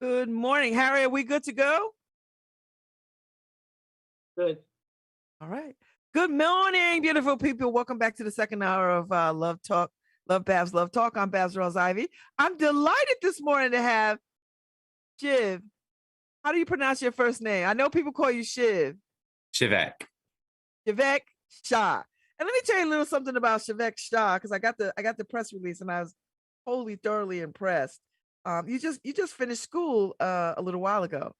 Good morning, Harry. Are we good to go? Good. All right. Good morning, beautiful people. Welcome back to the second hour of Love Talk, LoveBabz, Love Talk. I'm Babz Rawls-Ivy. I'm delighted this morning to have Shiv. How do you pronounce your first name? I know people call you Shiv. Shivaike. Shivaike Shah. And let me tell you a little something about Shivaike Shah because I got the press release and I was thoroughly impressed. You just finished school a little while ago,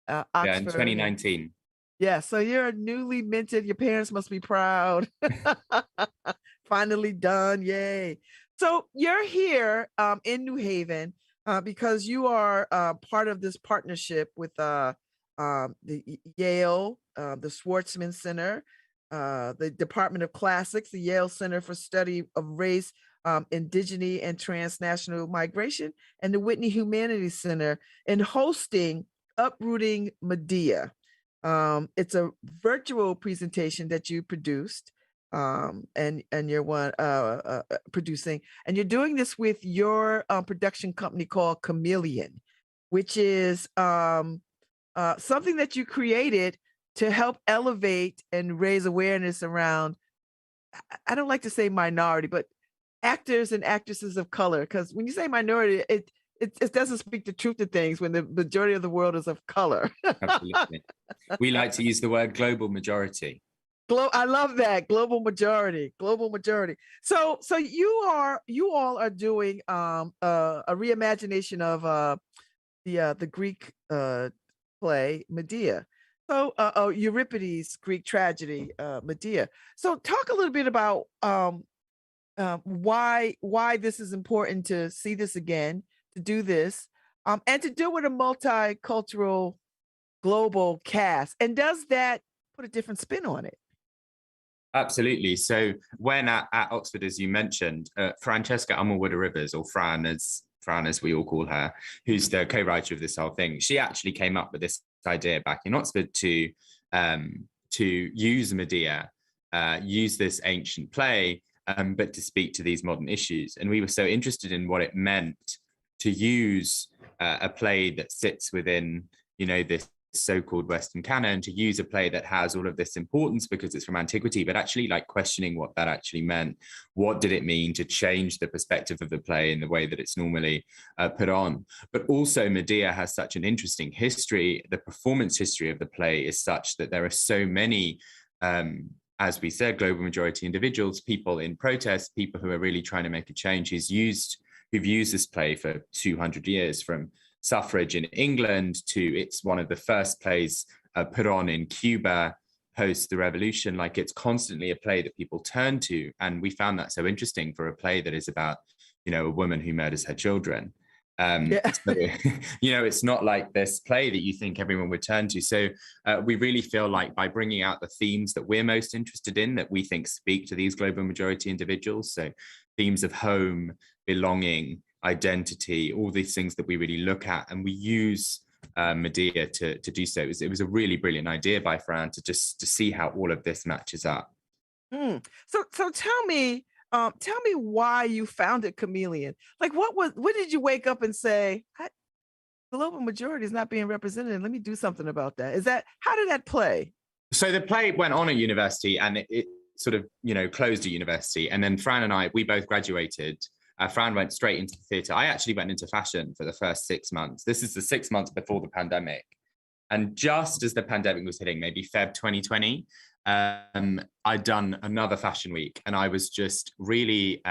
Yeah, Oxford. in 2019. Yeah, so you're newly minted. Your parents must be proud. Finally done. Yay. So you're here in New Haven because you are part of this partnership with the Yale, the Schwartzman Center, the Department of Classics, the Yale Center for Study of Race, Indigeneity, and Transnational Migration, and the Whitney Humanities Center in hosting Uprooting Medea. It's a virtual presentation that you produced and you're producing, and you're doing this with your production company called Khameleon, which is something that you created to help elevate and raise awareness around, I don't like to say minority, but actors and actresses of color, because when you say minority, it doesn't speak the truth of things when the majority of the world is of color. Absolutely. We like to use the word global majority. I love that, global majority. So you all are doing a reimagination of the Greek play Medea. So Euripides' Greek tragedy Medea. So talk a little bit about why this is important to see this again, to do this, and to do it with a multicultural global cast. And does that put a different spin on it? Absolutely. So when at Oxford, as you mentioned, Francesca Amelwood-Rivers, or Fran as we all call her, who's the co-writer of this whole thing, she actually came up with this idea back in Oxford to use Medea, use this ancient play, but to speak to these modern issues. And we were so interested in what it meant to use a play that sits within, this so-called Western canon, to use a play that has all of this importance because it's from antiquity, but actually like questioning what that actually meant. What did it mean to change the perspective of the play in the way that it's normally put on? But also Medea has such an interesting history. The performance history of the play is such that there are so many, as we said, global majority individuals, people in protest, people who are really trying to make a change, who've used this play for 200 years, from suffrage in England to it's one of the first plays put on in Cuba post the revolution. Like, it's constantly a play that people turn to. And we found that so interesting for a play that is about, a woman who murders her children. So, it's not like this play that you think everyone would turn to. So we really feel like by bringing out the themes that we're most interested in, that we think speak to these global majority individuals, so themes of home, belonging, identity, all these things that we really look at, and we use Medea to do so. It was a really brilliant idea by Fran to see how all of this matches up. So tell me why you founded Khameleon. Like, what did you wake up and say, the global majority is not being represented, let me do something about that? How did that play? So the play went on at university, and it sort of, closed at university. And then Fran and I, we both graduated. Fran went straight into the theatre. I actually went into fashion for the first 6 months. This is the 6 months before the pandemic. And just as the pandemic was hitting, maybe Feb 2020, I'd done another fashion week, and I was just really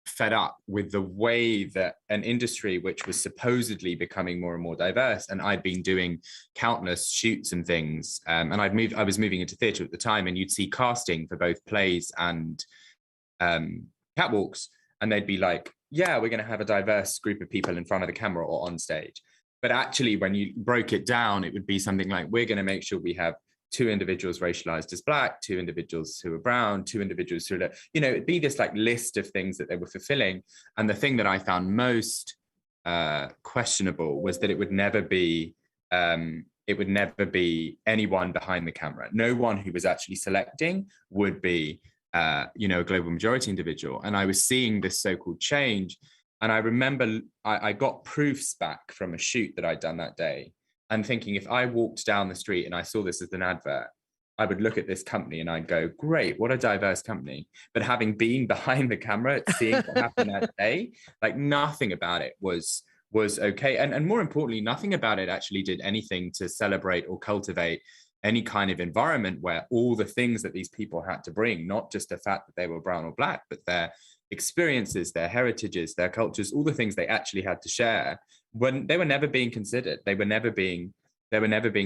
fed up with the way that an industry which was supposedly becoming more and more diverse, and I'd been doing countless shoots and things, and I was moving into theatre at the time, and you'd see casting for both plays and catwalks, and they'd be like, yeah, we're going to have a diverse group of people in front of the camera or on stage. But actually, when you broke it down, it would be something like, we're going to make sure we have 2 individuals racialized as Black, 2 individuals who are brown, 2 individuals who are, it'd be this like list of things that they were fulfilling. And the thing that I found most questionable was that it would never be anyone behind the camera. No one who was actually selecting would be a global majority individual. And I was seeing this so-called change, And I remember I got proofs back from a shoot that I'd done that day, and thinking if I walked down the street and I saw this as an advert, I would look at this company and I'd go, great, what a diverse company. But having been behind the camera, seeing what happened that day, like nothing about it was okay. And more importantly, nothing about it actually did anything to celebrate or cultivate any kind of environment where all the things that these people had to bring, not just the fact that they were brown or black, but their experiences, their heritages, their cultures, all the things they actually had to share, when they were never being considered, they were never being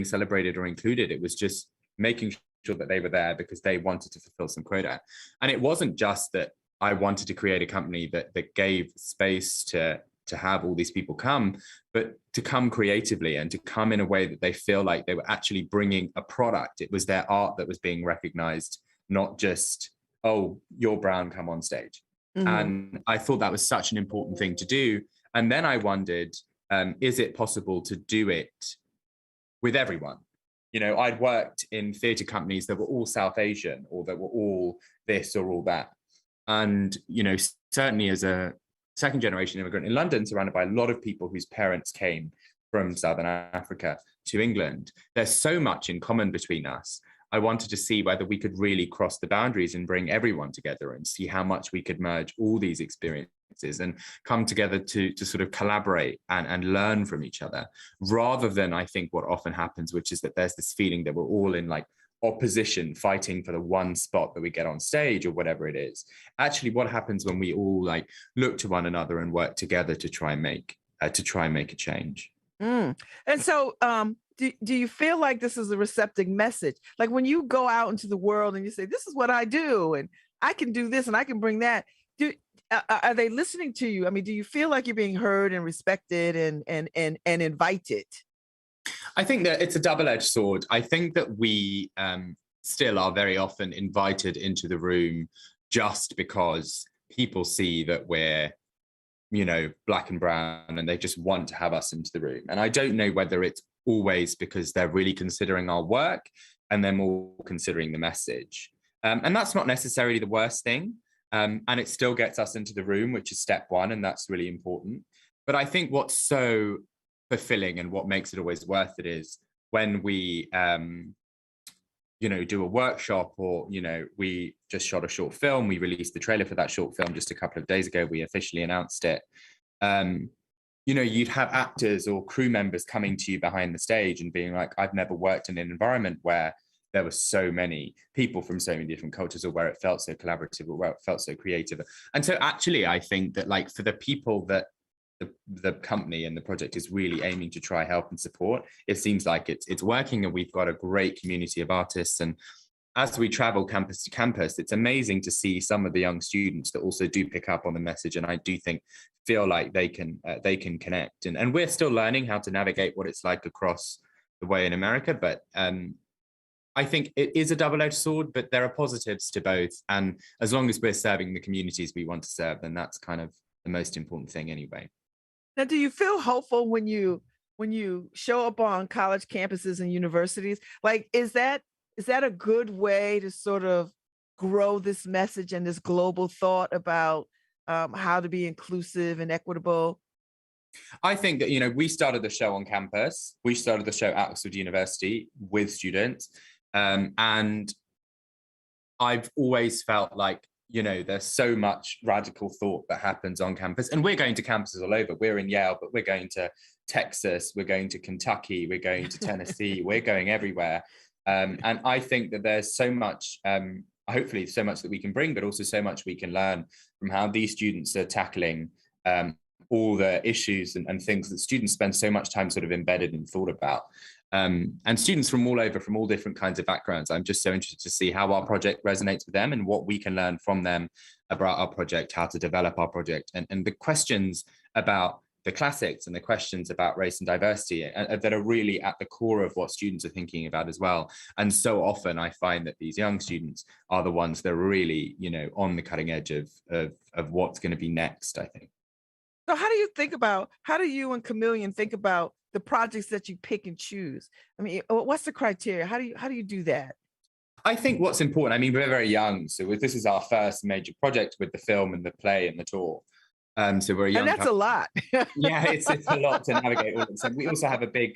celebrated or included. It was just making sure that they were there because they wanted to fulfill some quota. And it wasn't just that I wanted to create a company that gave space to have all these people come, but to come creatively and to come in a way that they feel like they were actually bringing a product. It was their art that was being recognized, not just, oh, you're brown, come on stage. Mm-hmm. And I thought that was such an important thing to do. And then I wondered, is it possible to do it with everyone? You know, I'd worked in theatre companies that were all South Asian, or that were all this or all that. And, you know, certainly as a second generation immigrant in London, surrounded by a lot of people whose parents came from Southern Africa to England, there's so much in common between us. I wanted to see whether we could really cross the boundaries and bring everyone together and see how much we could merge all these experiences and come together to sort of collaborate and learn from each other, rather than, I think, what often happens, which is that there's this feeling that we're all in like opposition, fighting for the one spot that we get on stage or whatever it is. Actually, what happens when we all like look to one another and work together to try and make a change. And so do you feel like this is a receptive message? Like when you go out into the world and you say, this is what I do, and I can do this and I can bring that, are they listening to you? I mean, do you feel like you're being heard and respected and invited? I think that it's a double-edged sword. I think that we still are very often invited into the room just because people see that we're, you know, black and brown, and they just want to have us into the room. And I don't know whether it's always because they're really considering our work and they're more considering the message. And that's not necessarily the worst thing. And it still gets us into the room, which is step one, and that's really important. But I think what's so fulfilling and what makes it always worth it is when we you know, do a workshop, or, you know, we just shot a short film, we released the trailer for that short film just a couple of days ago, we officially announced it. You know, you'd have actors or crew members coming to you behind the stage and being like, I've never worked in an environment where there were so many people from so many different cultures, or where it felt so collaborative, or where it felt so creative. And so actually, I think that like for the people that the company and the project is really aiming to try help and support, it seems like it's working, and we've got a great community of artists. And as we travel campus to campus, it's amazing to see some of the young students that also do pick up on the message, and I do think feel like they can connect. And we're still learning how to navigate what it's like across the way in America, but I think it is a double-edged sword, but there are positives to both. And as long as we're serving the communities we want to serve, then that's kind of the most important thing anyway. Now, do you feel hopeful when you show up on college campuses and universities? Like, is that a good way to sort of grow this message and this global thought about how to be inclusive and equitable? I think that, you know, we started the show on campus. We started the show at Oxford University with students. And I've always felt like, you know, there's so much radical thought that happens on campus, and we're going to campuses all over. We're in Yale, but we're going to Texas, we're going to Kentucky, we're going to Tennessee, we're going everywhere. And I think that there's so much, hopefully so much that we can bring, but also so much we can learn from how these students are tackling all the issues and things that students spend so much time sort of embedded and thought about. And students from all over, from all different kinds of backgrounds. I'm just so interested to see how our project resonates with them and what we can learn from them about our project, how to develop our project, and the questions about the classics and the questions about race and diversity that are really at the core of what students are thinking about as well. And so often I find that these young students are the ones that are really, you know, on the cutting edge of what's going to be next, I think. So how do you and Khameleon think about the projects that you pick and choose? I mean, what's the criteria? How do you do that? I think what's important, I mean, we're very young, so this is our first major project with the film and the play and the tour. So we're a And young that's a lot. yeah, it's a lot to navigate all of this. And we also have a big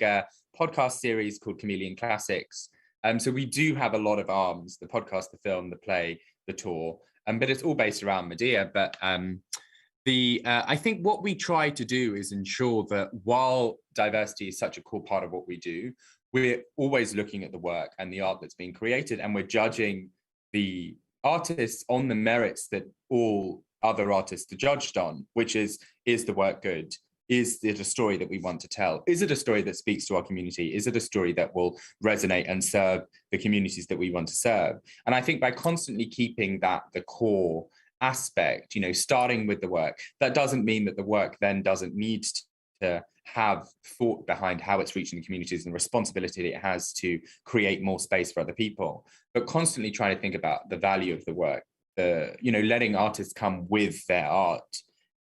podcast series called Khameleon Classics. So we do have a lot of arms: the podcast, the film, the play, the tour. But it's all based around Medea. But I think what we try to do is ensure that while diversity is such a core part of what we do, we're always looking at the work and the art that's being created, and we're judging the artists on the merits that all other artists are judged on, which is the work good? Is it a story that we want to tell? Is it a story that speaks to our community? Is it a story that will resonate and serve the communities that we want to serve? And I think by constantly keeping that the core aspect, starting with the work, that doesn't mean that the work then doesn't need to have thought behind how it's reaching the communities and the responsibility it has to create more space for other people, but constantly trying to think about the value of the work, letting artists come with their art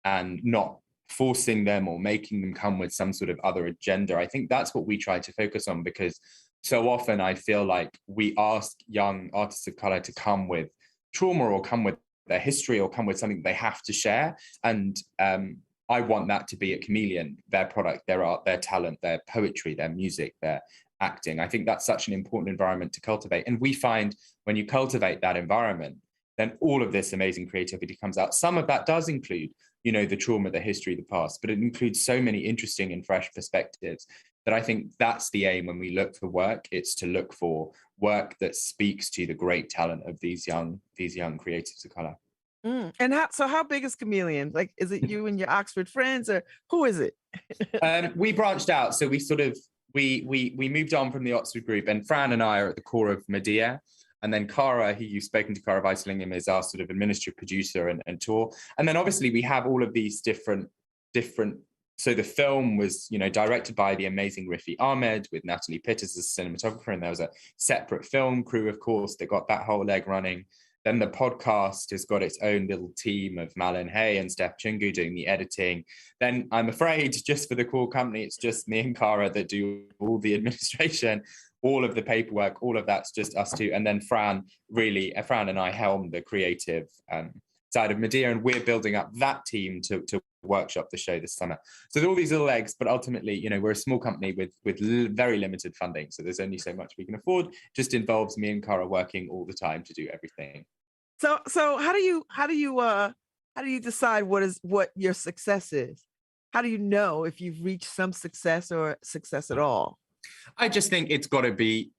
and not forcing them or making them come with some sort of other agenda. I think that's what we try to focus on, because so often I feel like we ask young artists of color to come with trauma or come with their history or come with something they have to share. And I want that to be at Khameleon, their product, their art, their talent, their poetry, their music, their acting. I think that's such an important environment to cultivate. And we find when you cultivate that environment, then all of this amazing creativity comes out. Some of that does include, the trauma, the history, the past, but it includes so many interesting and fresh perspectives that I think that's the aim when we look for work. It's to look for work that speaks to the great talent of these young creatives of color. And how big is Khameleon? Like, is it you and your Oxford friends, or who is it? We branched out. So we sort of, we moved on from the Oxford group, and Fran and I are at the core of Medea. And then Cara, who you've spoken to, Cara Weislingen, is our sort of administrative producer and tour. And then obviously we have all of these different. So the film was, directed by the amazing Rifi Ahmed with Natalie Pitters as a cinematographer. And there was a separate film crew, of course, that got that whole leg running. Then the podcast has got its own little team of Malin Hay and Steph Chungu doing the editing. Then I'm afraid just for the core company, it's just me and Cara that do all the administration, all of the paperwork, all of that's just us two. And then Fran and I helm the creative side of Medea, and we're building up that team to workshop the show this summer. So there are all these little legs, but ultimately, we're a small company with very limited funding. So there's only so much we can afford. Just involves me and Cara working all the time to do everything. So how do you decide what your success is? How do you know if you've reached some success or success at all? I just think it's got to be,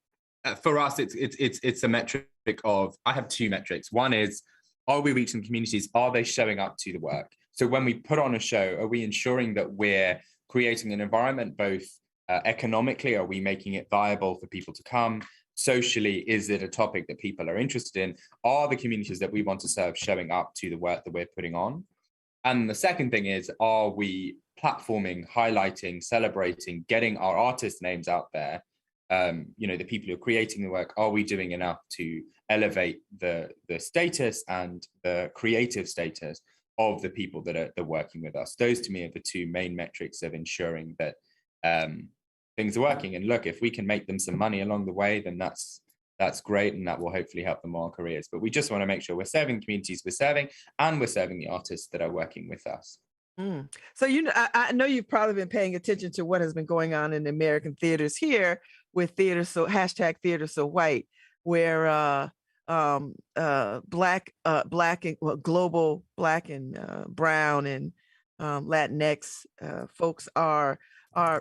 for us, it's a metric of, I have two metrics. One is, are we reaching communities? Are they showing up to the work? So when we put on a show, are we ensuring that we're creating an environment, both economically, are we making it viable for people to come? Socially, is it a topic that people are interested in? Are the communities that we want to serve showing up to the work that we're putting on? And the second thing is, are we platforming, highlighting, celebrating, getting our artist names out there? The people who are creating the work, are we doing enough to elevate the status and the creative status of the people that are working with us? Those to me are the two main metrics of ensuring that things are working. And look, if we can make them some money along the way, then that's great, and that will hopefully help them more careers. But we just want to make sure we're serving the communities we're serving, and we're serving the artists that are working with us. So I know you've probably been paying attention to what has been going on in American theaters here with theater so #theater so white, where black and global black and brown and Latinx folks are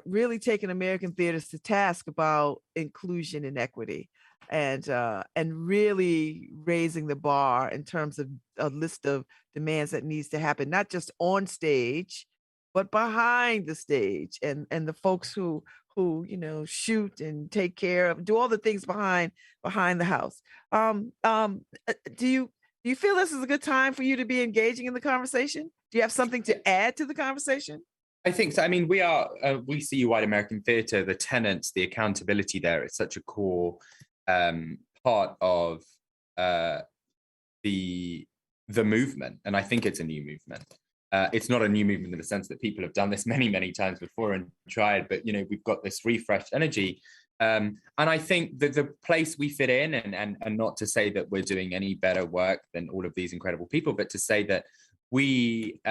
really taking American theaters to task about inclusion and equity, and really raising the bar in terms of a list of demands that needs to happen, not just on stage, but behind the stage, and the folks who shoot and take care of, do all the things behind the house. Do you feel this is a good time for you to be engaging in the conversation? Do you have something to add to the conversation? I think so. I mean, we see White American Theatre, the tenets, the accountability there. It's such a core part of the movement, and I think it's a new movement. It's not a new movement in the sense that people have done this many, many times before and tried, but we've got this refreshed energy. And I think that the place we fit in, and not to say that we're doing any better work than all of these incredible people, but to say that we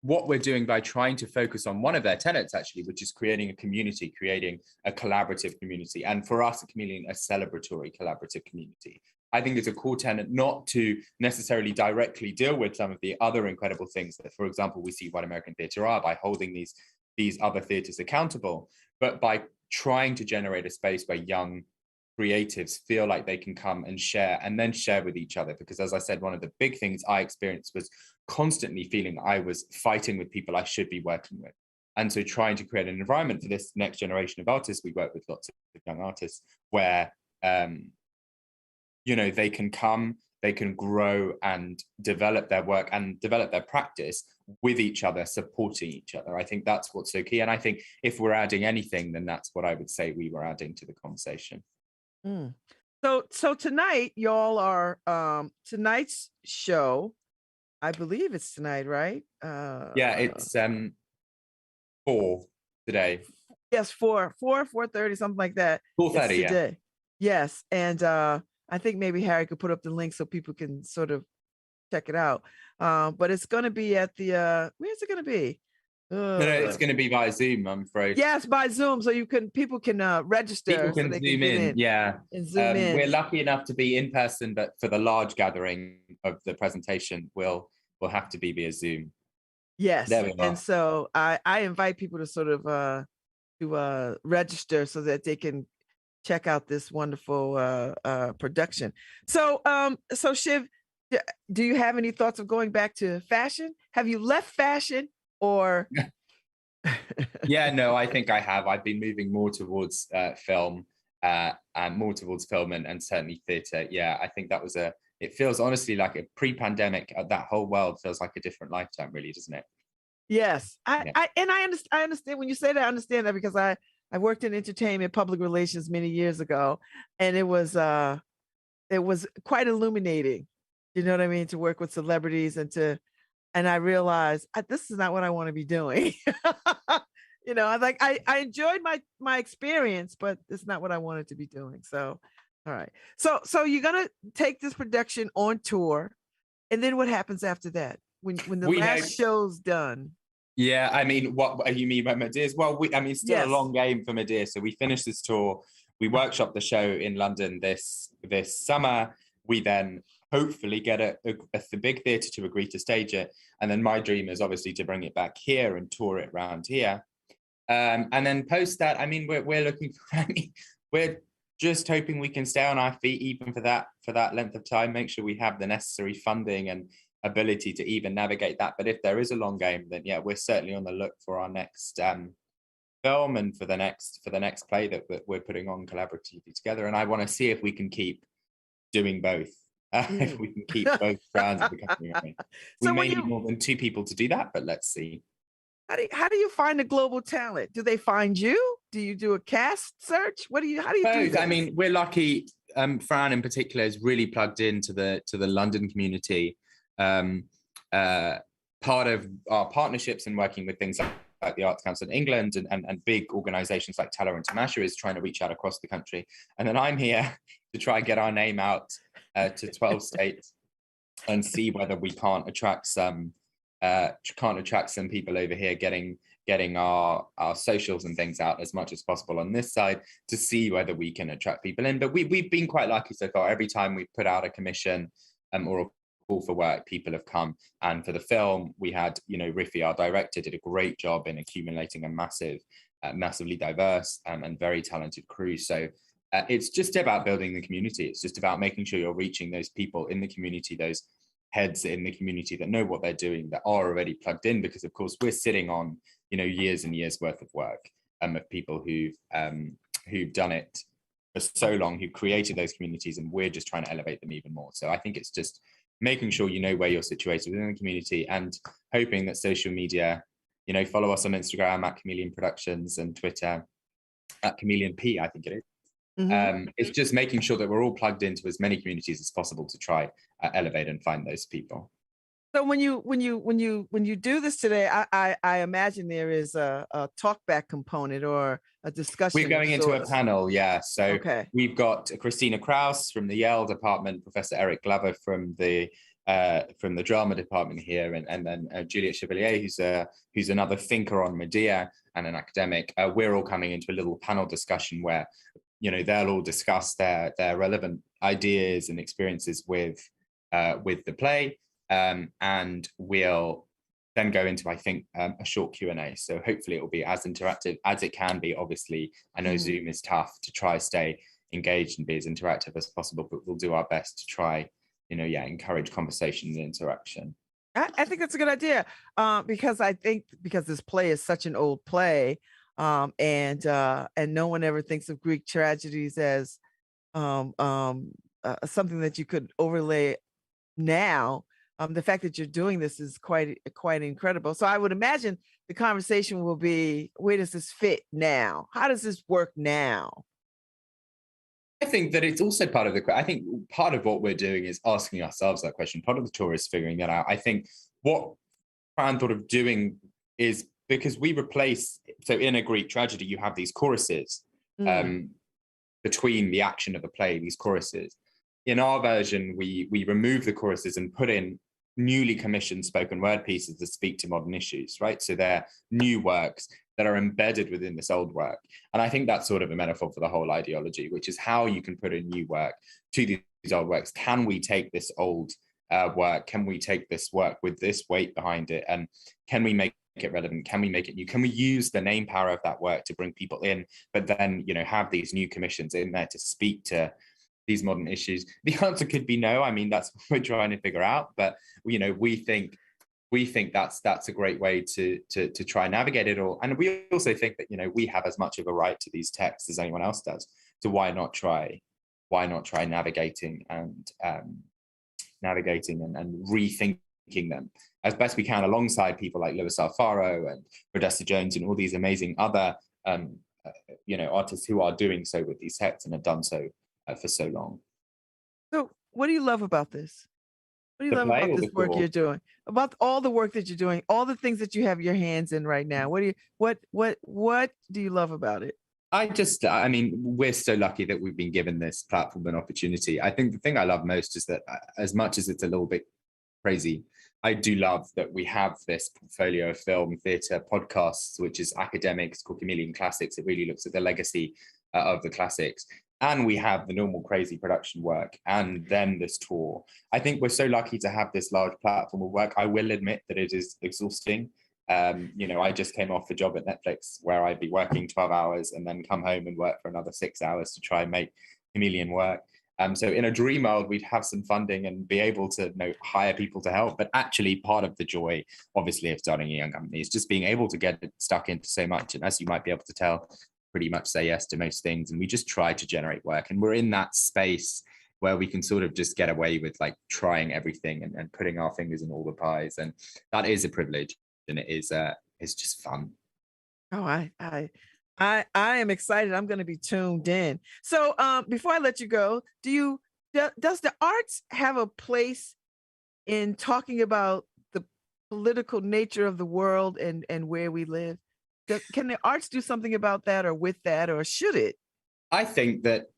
what we're doing by trying to focus on one of their tenets, actually, which is creating a community, creating a collaborative community. And for us at Khameleon, a celebratory collaborative community. I think it's a core tenet not to necessarily directly deal with some of the other incredible things that, for example, we see White American theatre are by holding these other theatres accountable, but by trying to generate a space where young creatives feel like they can come and then share with each other. Because as I said, one of the big things I experienced was constantly feeling I was fighting with people I should be working with. And so trying to create an environment for this next generation of artists, we work with lots of young artists where, they can come, they can grow and develop their work and develop their practice with each other, supporting each other. I think that's what's so key. And I think if we're adding anything, then that's what I would say we were adding to the conversation. Mm. So tonight, y'all are tonight's show. I believe it's tonight, right? Yeah, it's 4 today. Yes, 4:30, something like that. 4:30, yeah. Today. Yes, and I think maybe Harry could put up the link so people can sort of check it out. But it's going to be at the where's it going to be? No, it's going to be via Zoom, I'm afraid. Yes, by Zoom, so people can register. People can so zoom in, yeah. And zoom in. We're lucky enough to be in person, but for the large gathering of the presentation, we'll have to be via Zoom. Yes, and so I invite people to sort of to register so that they can check out this wonderful production. So Shiv, do you have any thoughts of going back to fashion? Have you left fashion? Or yeah, no, I think I have. I've been moving more towards film and more towards film and certainly theatre. Yeah, I think that was it feels honestly like a pre-pandemic, that whole world feels like a different lifetime, really, doesn't it? Yes. I understand when you say that. I understand that because I worked in entertainment, public relations many years ago, and it was quite illuminating. You know what I mean? To work with celebrities and I realized this is not what I want to be doing. I enjoyed my experience, but it's not what I wanted to be doing. So, all right. So you're gonna take this production on tour, and then what happens after that? When the last show's done? Yeah, I mean, what you mean by Medeiros? Well, still a long game for Medeiros. So we finished this tour. We workshop the show in London this summer. We then hopefully get a big theatre to agree to stage it. And then my dream is obviously to bring it back here and tour it around here. And then post that, we're looking for, we're just hoping we can stay on our feet even for that length of time, make sure we have the necessary funding and ability to even navigate that. But if there is a long game, then yeah, we're certainly on the look for our next film and for the next play that we're putting on collaboratively together. And I want to see if we can keep doing both. If we can keep both brands of the company running. We may need more than 2 people to do that, but let's see. How do you find the global talent? Do they find you? Do you do a cast search? How do you do this? We're lucky. Fran in particular is really plugged into the London community. Part of our partnerships and working with things like the Arts Council in England and big organizations like Taylor and Tamasha is trying to reach out across the country. And then I'm here to try and get our name out to 12 states and see whether we can't attract some people over here, getting our socials and things out as much as possible on this side to see whether we can attract people in. But we've been quite lucky so far. Every time we put out a commission or a call for work, people have come. And for the film, we had, Riffy, our director, did a great job in accumulating a massively diverse and very talented crew. So it's just about building the community. It's just about making sure you're reaching those people in the community, those heads in the community that know what they're doing, that are already plugged in, because of course we're sitting on, years and years worth of work of people who've done it for so long, who created those communities, and we're just trying to elevate them even more. So I think it's just making sure you know where you're situated within the community and hoping that social media, follow us on Instagram at Khameleon Productions and Twitter at Khameleon P, I think it is. Mm-hmm. It's just making sure that we're all plugged into as many communities as possible to try elevate and find those people. So when you do this today, I imagine there is a talkback component or a discussion. We're going into a panel, yeah. So we've got Christina Kraus from the Yale department, Professor Eric Glover from the from the drama department here, and then Juliet Chevalier, who's another thinker on Medea and an academic. We're all coming into a little panel discussion where, they'll all discuss their relevant ideas and experiences with the play, and we'll then go into, I think, a short Q&A. So hopefully it will be as interactive as it can be. Obviously, I know Zoom is tough to try stay engaged and be as interactive as possible, but we'll do our best to try, encourage conversation and interaction. I think that's a good idea, because I think because this play is such an old play, and no one ever thinks of Greek tragedies as something that you could overlay now. The fact that you're doing this is quite incredible. So I would imagine the conversation will be, where does this fit now? How does this work now? I think that it's also part of I think part of what we're doing is asking ourselves that question. Part of the tour is figuring that out. I think what Fran thought of doing is, because we replace, so in a Greek tragedy, you have these choruses between the action of the play, these choruses. In our version, we remove the choruses and put in newly commissioned spoken word pieces that speak to modern issues, right? So they're new works that are embedded within this old work. And I think that's sort of a metaphor for the whole ideology, which is how you can put a new work to these old works. Can we take this old work? Can we take this work with this weight behind it? And can we make it relevant? Can we make it new? Can we use the name power of that work to bring people in, but then, have these new commissions in there to speak to these modern issues? The answer could be no. I mean, that's what we're trying to figure out. But we think that's a great way to try and navigate it all. And we also think that we have as much of a right to these texts as anyone else does. So why not try navigating and rethinking them as best we can, alongside people like Louis Alfaro and Modesta Jones and all these amazing other artists who are doing so with these texts and have done so for so long. So what do you love about this? What do you love about this work you're doing? About all the work that you're doing, all the things that you have your hands in right now. What do you love about it? I mean, we're so lucky that we've been given this platform and opportunity. I think the thing I love most is that, as much as it's a little bit crazy, I do love that we have this portfolio of film, theatre, podcasts, which is academic. It's called Khameleon Classics. It really looks at the legacy of the classics. And we have the normal crazy production work, and then this tour. I think we're so lucky to have this large platform of work. I will admit that it is exhausting. I just came off a job at Netflix where I'd be working 12 hours and then come home and work for another 6 hours to try and make Khameleon work. So in a dream world, we'd have some funding and be able to hire people to help. But actually, part of the joy, obviously, of starting a young company is just being able to get stuck into so much. And as you might be able to tell, pretty much say yes to most things. And we just try to generate work. And we're in that space where we can sort of just get away with like trying everything and putting our fingers in all the pies. And that is a privilege. And it is it's just fun. Oh, I am excited. I'm going to be tuned in. So before I let you go, does the arts have a place in talking about the political nature of the world and where we live? Can the arts do something about that, or with that, or should it? I think that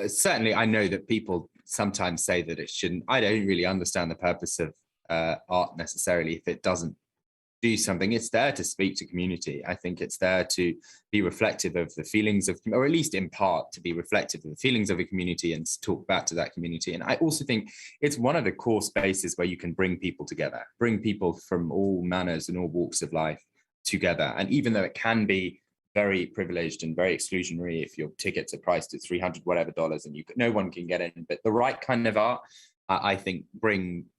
certainly, I know that people sometimes say that it shouldn't. I don't really understand the purpose of art necessarily if it doesn't do something. It's there to speak to community. I think it's there to be reflective of the feelings of, or at least in part to be reflective of the feelings of a community and talk back to that community. And I also think it's one of the core spaces where you can bring people together, bring people from all manners and all walks of life together. And even though it can be very privileged and very exclusionary if your tickets are priced at 300 whatever dollars and no one can get in, but the right kind of art, I think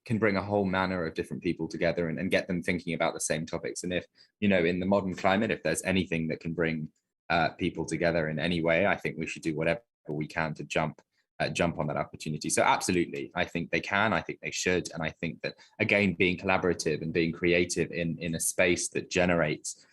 can bring a whole manner of different people together and get them thinking about the same topics. And if in the modern climate, if there's anything that can bring people together in any way, I think we should do whatever we can to jump on that opportunity. So absolutely, I think they can, I think they should. And I think that, again, being collaborative and being creative in a space that generates,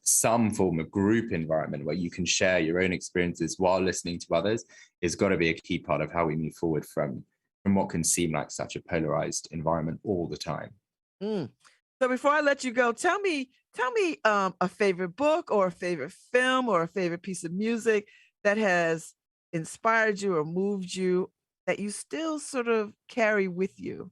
some form of group environment where you can share your own experiences while listening to others is got to be a key part of how we move forward from what can seem like such a polarized environment all the time. So before I let you go, tell me a favorite book or a favorite film or a favorite piece of music that has inspired you or moved you that you still sort of carry with you?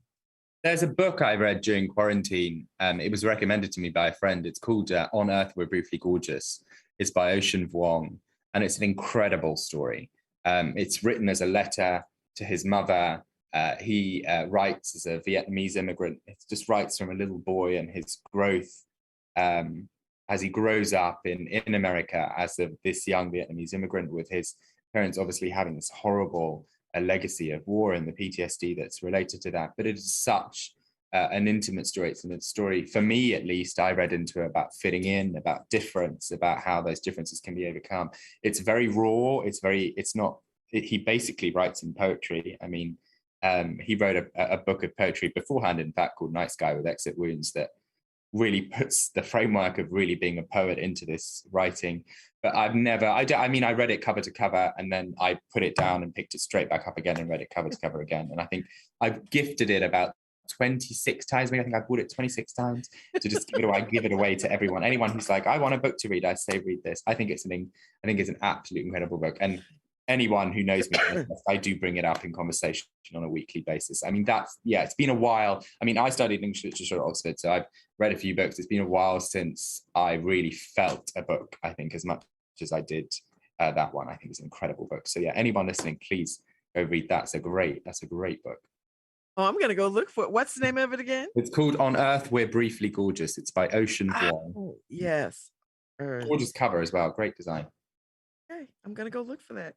There's a book I read during quarantine. It was recommended to me by a friend. It's called On Earth We're Briefly Gorgeous. It's by Ocean Vuong, and it's an incredible story. It's written as a letter to his mother. He writes as a Vietnamese immigrant. It just writes from a little boy and his growth as he grows up in America as this young Vietnamese immigrant, with his parents obviously having this horrible a legacy of war and the PTSD that's related to that. But it is such an intimate story. It's a story, for me at least, I read into it about fitting in, about difference, about how those differences can be overcome. It's very raw. He basically writes in poetry. I mean, he wrote a book of poetry beforehand, in fact, called Night Sky with Exit Wounds, that really puts the framework of really being a poet into this writing. But I read it cover to cover, and then I put it down and picked it straight back up again and read it cover to cover again. And I think I've gifted it about 26 times. I think I bought it 26 times to just give it away to everyone. Anyone who's like, I want a book to read, I say, read this. I think it's an absolute incredible book. And anyone who knows me, I do bring it up in conversation on a weekly basis. I mean, it's been a while. I mean, I studied English literature at Oxford, so I've read a few books. It's been a while since I really felt a book, I think, as much as I did that one. I think it's an incredible book. So yeah, anyone listening, please go read that. That's a great book. Oh, I'm going to go look for it. What's the name of it again? It's called On Earth We're Briefly Gorgeous. It's by Ocean Vuong. Oh, yes. Gorgeous cover as well. Great design. Okay, I'm going to go look for that.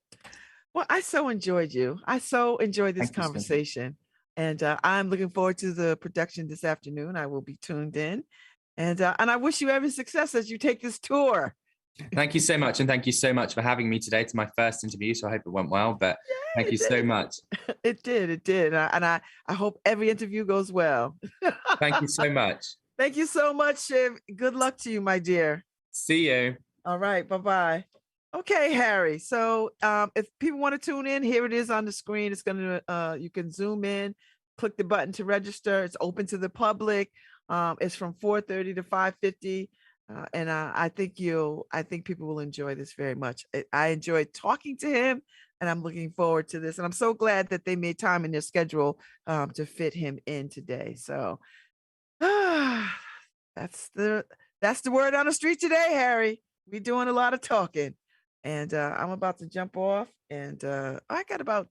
Well, I so enjoyed you. I so enjoyed this conversation. And I'm looking forward to the production this afternoon. I will be tuned in. And I wish you every success as you take this tour. Thank you so much. And thank you so much for having me today. It's my first interview, so I hope it went well. But thank you so much. It did. And I hope every interview goes well. Thank you so much. Thank you so much, Shiv. Good luck to you, my dear. See you. All right. Bye-bye. Okay, Harry. So if people want to tune in, here it is on the screen. It's going to, you can zoom in, click the button to register. It's open to the public. It's from 4:30 to 5:50. And I think people will enjoy this very much. I enjoyed talking to him, and I'm looking forward to this. And I'm so glad that they made time in their schedule to fit him in today. So that's the word on the street today, Harry. We're doing a lot of talking. And I'm about to jump off, and I got about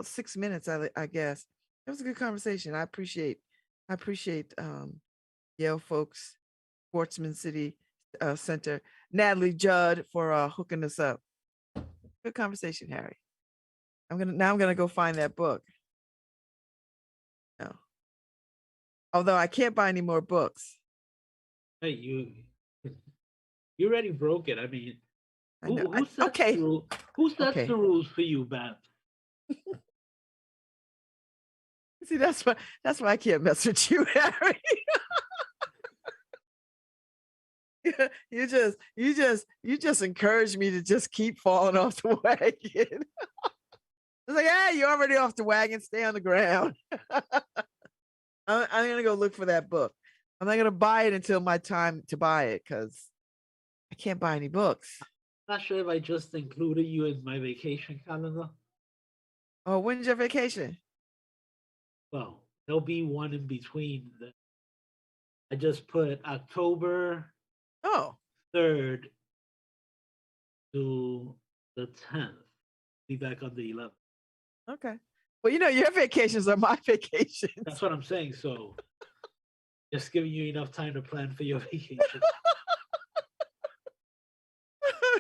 6 minutes. I guess it was a good conversation. I appreciate Yale folks, Sportsman City Center, Natalie Judd for hooking us up. Good conversation, Harry. I'm gonna go find that book. No, although I can't buy any more books. Hey, you already broke it. I mean. Who sets the rules for you, Babz? See, that's why I can't mess with you, Harry. You just encourage me to just keep falling off the wagon. It's like, hey, you're already off the wagon. Stay on the ground. I'm gonna go look for that book. I'm not gonna buy it until my time to buy it, because I can't buy any books. Not sure if I just included you in my vacation calendar. Oh, when's your vacation? Well, there'll be one in between. I just put October 3rd to the 10th. Be back on the 11th. Okay. Well, your vacations are my vacations. That's what I'm saying. So just giving you enough time to plan for your vacation.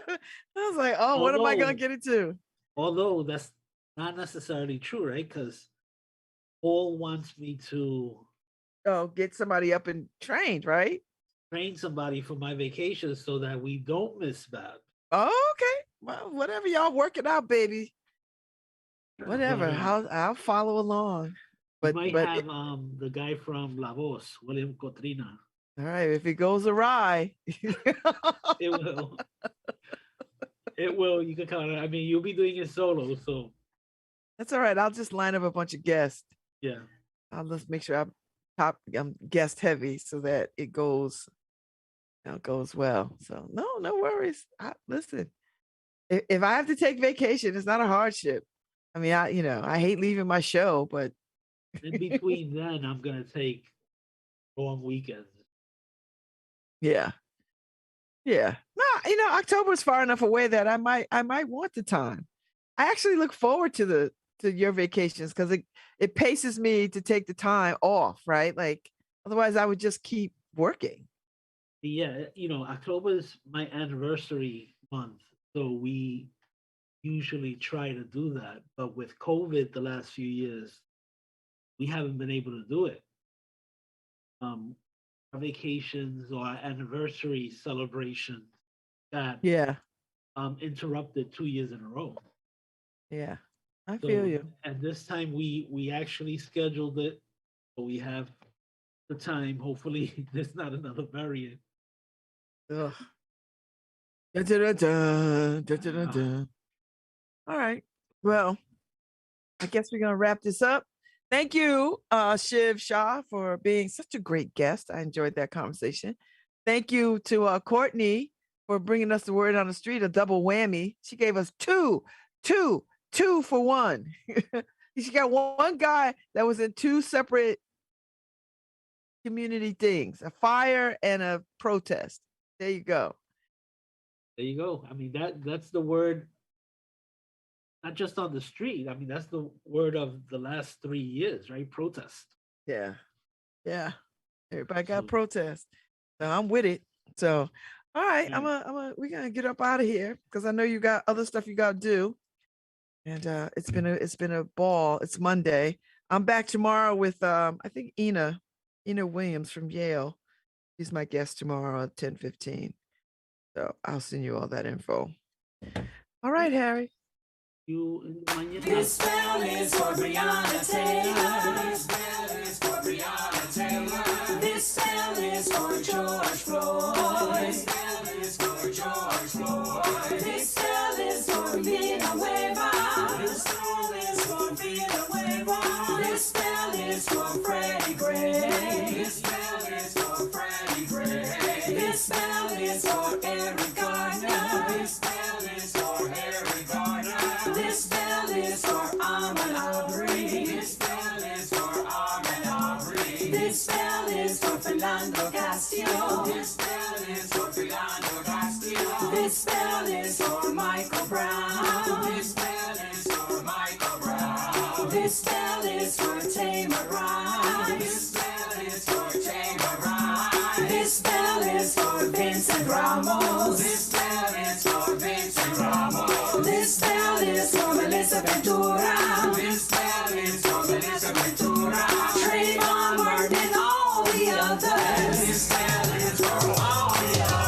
I was like, what am I going to get into? Although that's not necessarily true, right? Because Paul wants me to get somebody up and trained, right? Train somebody for my vacation so that we don't miss Babz. Oh, okay. Well, whatever y'all work it out, baby. Whatever. I'll follow along. But might have the guy from LoveBabz, William Cotrina. All right, if it goes awry. It will. It will. You can count on it. I mean, you'll be doing it solo, so that's all right. I'll just line up a bunch of guests. Yeah. I'll just make sure I'm guest heavy so that it goes well. So no worries. Listen, if I have to take vacation, it's not a hardship. I mean, I hate leaving my show, but in between then, I'm gonna take long weekends. Yeah. Yeah. No, October's far enough away that I might want the time. I actually look forward to your vacations because it paces me to take the time off, right? Like otherwise I would just keep working. Yeah, October is my anniversary month, so we usually try to do that. But with COVID the last few years, we haven't been able to do it. Our vacations or our anniversary celebration got interrupted 2 years in a row. Yeah, I feel you. And this time we actually scheduled it, but we have the time. Hopefully, there's not another variant. Ugh. Da, da, da, da, da, da, da. All right. Well, I guess we're gonna wrap this up. Thank you, Shiv Shah, for being such a great guest. I enjoyed that conversation. Thank you to Courtney for bringing us the word on the street, a double whammy. She gave us two for one. She got one guy that was in two separate community things, a fire and a protest. There you go. There you go. I mean, that's the word, not just on the street. I mean, that's the word of the last 3 years, right? Protest. Yeah. Yeah. Everybody got protest. So I'm with it. So, all right, we're gonna get up out of here because I know you got other stuff you gotta do. And it's been a ball. It's Monday. I'm back tomorrow with I think Ina Williams from Yale. She's my guest tomorrow at 10:15. So I'll send you all that info. All right, Harry. This spell is for Breonna Taylor. This spell is for Breonna Taylor. This spell is for George Floyd. This spell is for George Floyd. This spell is for Villanueva. This spell is for Villanueva. This spell is for Freddie Gray. This spell is for Freddie Gray. This spell is for Eric Garner. This spell is for Eric Garner. This spell is for Ahmaud Arbery. This spell is for Ahmaud Arbery. This spell is for Philando Castile. This spell is for Philando Castile. This spell is for Michael Brown. This spell is for Michael Brown. This spell is for Tamar Rice. This spell is for Tamar Rice. This spell is for Vincent Ramos. This spell is for Vincent Ramos. This spell is for Melissa Ventura. This spell is for Melissa Ventura. Trayvon Martin and all the others. This spell is for all the others.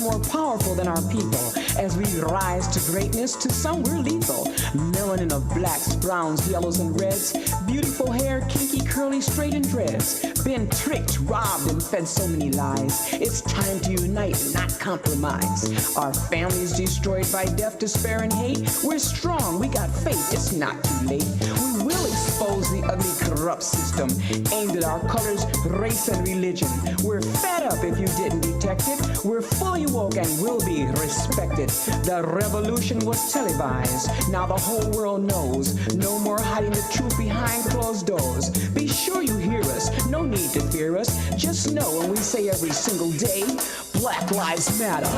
More powerful than our people. As we rise to greatness, to some we're lethal. Melanin of blacks, browns, yellows, and reds. Beautiful hair, kinky, curly, straight, and dreads. Been tricked, robbed, and fed so many lies. It's time to unite, not compromise. Our families destroyed by death, despair, and hate. We're strong, we got faith, it's not too late. We will expose the ugly, corrupt system aimed at our colors, race, and religion. We're fed up if you didn't detect it. We're fully woke and will be respected. The revolution was televised. Now the whole world knows. No more hiding the truth behind closed doors. Be sure you hear us. No need to fear us. Just know when we say every single day, Black Lives Matter.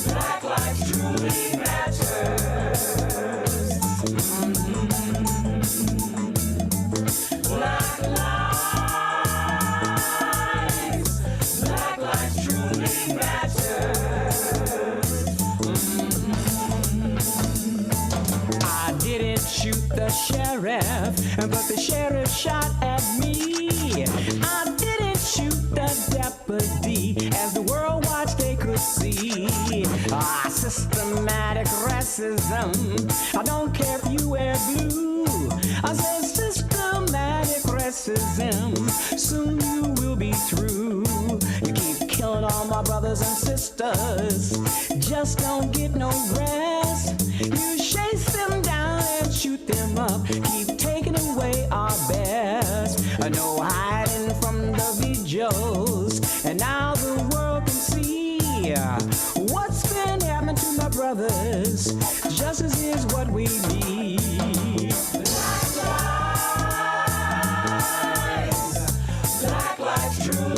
Black lives truly matter. Black lives truly matter. the sheriff, but the sheriff shot at me. I didn't shoot the deputy, as the world watched they could see. Systematic racism, I don't care if you wear blue. I said systematic racism, soon you will be through. You keep killing all my brothers and sisters, just don't get no rest. You chase them down and shoot them up, keep taking away our best. No hiding from the vigils, and now the world can see what's been happening to my brothers. Justice is what we need.